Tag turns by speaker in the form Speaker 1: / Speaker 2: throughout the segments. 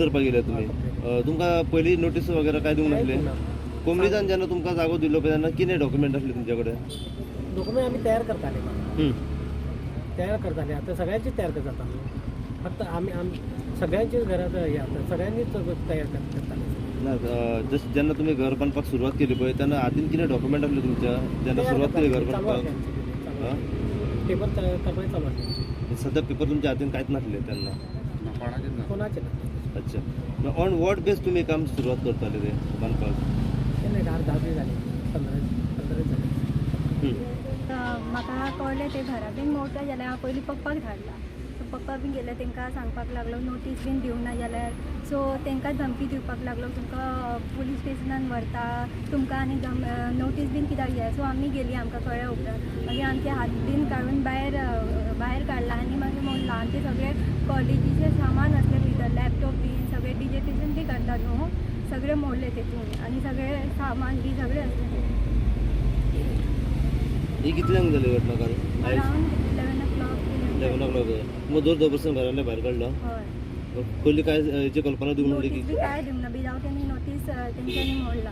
Speaker 1: करपाक गेले तुम्ही तुमकां पयलीं नोटीस वगैरे काय दिवंक नासले कोंबडीजान जेन्ना तुमकां जागो दिलो पळय तेन्ना कितें डॉक्युमेंट आसले तुमचे कडेन
Speaker 2: डॉक्युमेंट आम्ही तयार करताले तयार करताले आता सगळ्यांची तयार करतात आम्ही फक्त आम्ही सगळ्यांचीच घरात हे आता सगळ्यांनीच तयार करताले
Speaker 1: ना जस्ट जेन्ना तुम्ही घर बांदपाक सुरवात केली पळय तेन्ना हातीन कितें डॉक्युमेंट आसले तुमच्या जेन्ना सुरवात केली घर बांदपाक
Speaker 2: पेपर करपाक चालू आहे
Speaker 1: सध्या पेपर तुमच्या हातीन कांयच नासले तेन्ना
Speaker 2: कोणाचे ना
Speaker 1: अच्छा ऑन वॉट बेस तुम्ही काम सुरवात करताले ते बांदपाक
Speaker 2: ते नाही 10 दीस झाले 15 दीस झाले
Speaker 3: म्हाका कळलें ते घरा बीन मोडटा जाल्यार हांव पयलीं पप्पाक धाडला सो पप्पा बीन गेले तांकां सांगपाक लागलो नोटीस बीन दिवंक ना जाल्यार सो तांकां धमकी दिवपाक लागलो तुमकां पुलीस स्टेशनान व्हरता तुमकां आनी नोटीस बीन कित्याक जाय सो आमी गेली आमकां कळ्ळें उपरांत मागीर आमचे हात बीन काडून भायर काडला आनी मागीर मोडला आनी ते सगळे कॉलेजीचे सामान असले भितर लॅपटॉप बीन सगळे डिजिटेशन बी करतात न्हू सगळे मोडले तेतून आनी सगळे सामान बी सगळे असले
Speaker 1: ही कितल्यांक जाली घटना काल
Speaker 3: अरावंड 11 o'clock
Speaker 1: मग जोर जबरदस्त घरातल्या भायर काडला
Speaker 3: हय
Speaker 1: पयली काय हेची कल्पना दिवंक नासली
Speaker 3: नोटीस बी काय दिवंक ना विदावट एनी नोटीस तेंच्यांनी मोडला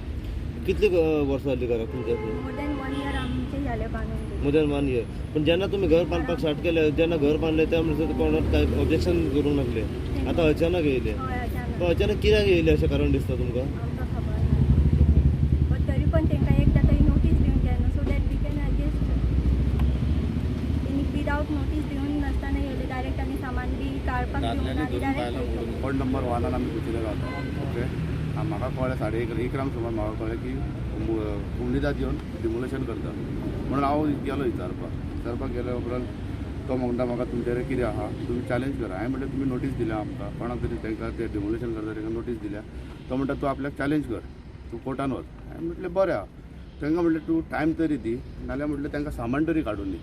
Speaker 1: कितली वर्सां जाली घराक तुमच्या
Speaker 3: मोर दॅन 1 year आमचे झाले बांदून
Speaker 1: मोर दॅन 1 year पण जेन्ना तुम्ही घर बांदपाक स्टार्ट केले जेन्ना घर बांदले त्या म्हणसर कोणाक काय ऑब्जेक्शन करूंक नासले आतां अचानक येयले
Speaker 3: हय अचानक
Speaker 1: अचानक कित्याक येयले अशें कारण दिसता तुमकां
Speaker 3: आमकां खबर ना बट तरी पण तांकां एकदां तरी नोटीस दिवंक जाय न्हू so that we can adjust तेणी विदावट नोटीस दिवन नासतना येयले डायरेक्ट आनी सामान बी काडपाक दिवंक ना आनी डायरेक्ट
Speaker 4: वॉर्ड नंबर 1 आमी कुचिले रावता ओके म्हाका कळ्ळें 1:30 सुमार म्हाका कळ्ळें की कुंडीदाद येवन डिमोलेशन करता म्हणून हांव गेलो विचारपाक गेल्या उपरांत तो म्हणटा म्हाका तुमचे कडेन कितें आहा तुमी चॅलेंज करा हांवें म्हणलें तुमी नोटीस दिल्या आमकां कोणाक तरी तांकां ते डिमोलेशन करता तांकां नोटीस दिल्या तो म्हणटा तूं आपल्याक चॅलेंज कर तूं कोर्टान वच हांवें म्हटलें बरें आहा तांकां म्हटलें तूं टायम तरी दी नाल्यार म्हटलें तांकां सामान तरी काडून दी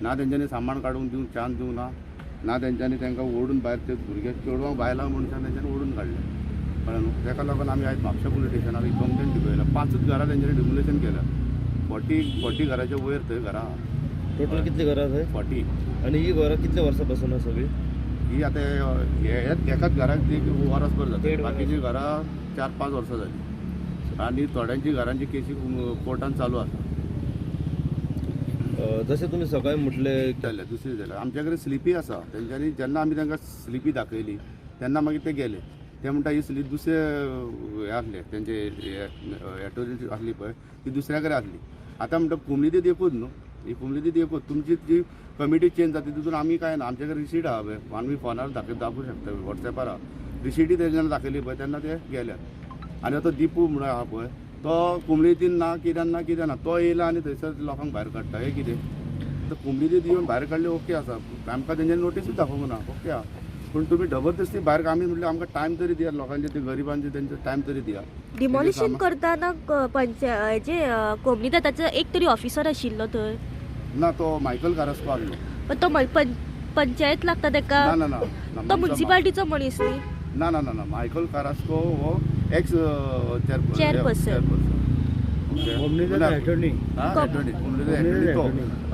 Speaker 4: ना तेंच्यांनी सामान काडून दिवंक चान्स दिवंक ना तेंच्यांनी तांकां ओडून भायर ते भुरग्याक चेडवांक बायलांक मनशान तेंच्यांनी ओडून काडलें कळ्ळें न्हू ताका लागून आमी आयज म्हापशा पुलीस स्टेशनाक एक कंप्लेन दिवयला 5च घरां तेंच्यांनी डिमोलेशन केल्या 40 घराच्या वयर थंय घरां आहा
Speaker 1: टोटल कितली घरां थंय
Speaker 4: 40
Speaker 1: आनी ही घरां कितल्या वर्सां पासून आसा सगळी
Speaker 4: ही आतां एकाच घराक ती वरसभर जाता बाकीची घरां 4-5 वर्सां जाली आनी थोड्यांची घरांची केसी कोर्टान चालू आसा
Speaker 1: जशें तुमी सकाळीं म्हटलें
Speaker 4: जाल्यार दुसरी जाल्यार आमच्या कडेन स्लिपी आसा तेंच्यांनी जेन्ना आमी तांकां स्लिपी दाखयली तेन्ना मागीर ते गेले ते म्हणटा ही स्लीप दुसरे हे आसले तेंचे एटोरिटी आसली पळय ती दुसऱ्या कडेन आसली आतां म्हणटा कुमलीदी एकूच न्हू ही कुमलीदी एकूच तुमची जी कमिटी चेंज जाता तितून आमी काय ना आमच्या कडेन रिसीट आहा पळय आमी फोनार दाखोवंक शकता वॉट्सॅपार आहा रिसीटी तेन्ना दाखयली पळय तेन्ना ते गेल्यात आनी तो दिपू म्हणून आहा पळय तो कुमलीतीन ना कित्याक ना तो येयला आनी थंयसर लोकांक भायर काडटा हे कितें तर कुमलीतीन येवन भायर काडले ओके आसा आमकां तेंच्यांनी नोटीसूच दाखोवंक ना ओके आहा पूण तुमी जबरदस्ती भायर आमी म्हटलें आमकां टायम तरी दियात लोकांचे ते गरिबांचे तेंचे टायम तरी दिया
Speaker 5: डिमॉलिशन करताना जे कोमनीदादाचो एक तरी ऑफिसर आशिल्लो थंय
Speaker 4: ना तो मायकल कारस्को आसलो
Speaker 5: पण तो पंचायत लागता ताका
Speaker 4: ना
Speaker 5: तो म्युनिसिपालिटीचो मनीस न्ही
Speaker 4: ना मायकल कारस्को हो एक्स
Speaker 5: चेअरपर्सन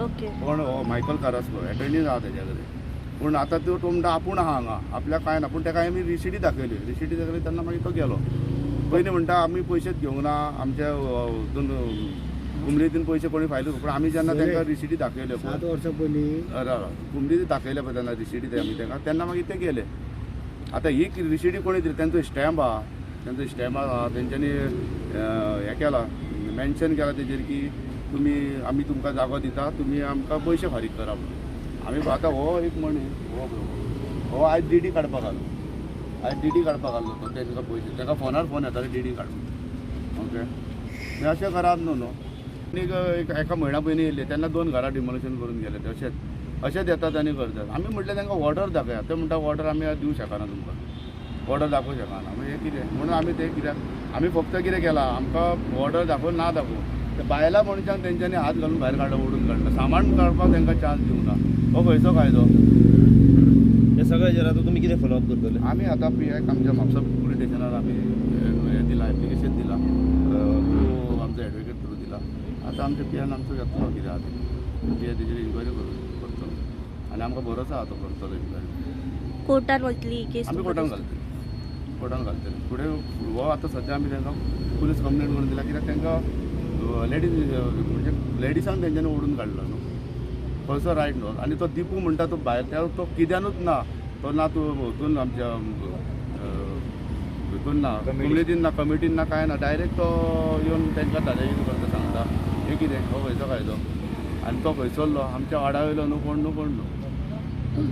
Speaker 4: ओके पण मायकल कारस्को एटर्नी आहा तेच्या कडेन पूण आतां तो म्हणटा आपूण आहा हांगा आपल्याक कांय ना पूण ताका आमी रिसीटी दाखयली तेन्ना मागीर तो गेलो पयलीं म्हणटा आमी पयशेच घेवंक ना आमच्या हितून कुमलीतीन पयशे कोणी फायले पूण आमी जेन्ना तांकां रिसीटी दाखयल्यो
Speaker 2: 7 वर्सां पयलीं
Speaker 4: कुमलीती दाखयले पळय तेन्ना रिसीटी आमी तांकां तेन्ना मागीर ते गेले आतां ही रिसीटी कोणी दिली तेंचो स्टॅम्प आहा तेंच्यांनी हें केलां मेन्शन केलां तेजेर की आमी तुमकां जागो दिता तुमी आमकां पयशे फारीक करा म्हणून आमी आतां हो एक मनीस हो आयज डीडी काडपाक आसलो तो तेंकां पयशे ताका फोनार फोन येताले डीडी काडून ओके मागीर अशें करात न्हू आनीक एका म्हयन्या पयलीं येयले तेन्ना 2 घरां डिमोलेशन करून गेले ते अशेंच येतात आनी करतात आमी म्हटलें तांकां ऑर्डर दाखया ते म्हणटा ऑर्डर आमी दिवंक शकना तुमकां ऑर्डर दाखोवंक शकना मागीर हें कितें म्हणून आमी ते कित्याक आमी फक्त कितें केलां आमकां ऑर्डर दाखोवन ना दाखोवन ते बायलां मनशांक तेंच्यांनी हात घालून भायर काडला ओडून काडला सामान काडपाक तांकां चान्स दिवंक ना हो खंयचो कायदो
Speaker 1: हे सगळ्या हेजेर आतां तुमी कितें फॉलोअप करतले
Speaker 4: आमी आतां आमच्या म्हापसा पुलीस स्टेशनार आमी हें दिलां एप्लिकेशन दिलां थ्रू आमचो एडवोकेट थ्रू दिला आतां आमच्या पियान आमचो येतलो कितें आहा ते तेजेर इन्क्वायरी करतलो आनी आमकां भरोसा आहा तो करतलो इन्क्वायरी
Speaker 5: कोर्टान वतली केस
Speaker 4: आमी कोर्टान घालतली कोर्टान घालतले फुडें हो आतां सद्या आमी तांकां पुलीस कंप्लेंट करून दिला कित्याक तांकां लेडीज म्हणजे लेडिजांक तेंच्यांनी ओडून काडलो न्हू खंयचो रायट न्हू आनी तो दिपू म्हणटा तो भायर तो कित्यानूच ना तो ना तूं हातून आमच्या हितून ना कम्युनिटीन ना कमिटीन ना काय ना डायरेक्ट तो येवन तांकां धाडे करता सांगता हे कितें हो खंयचो कायदो आनी तो खंय चल्लो आमच्या वाडा वयलो न्हू कोण न्हू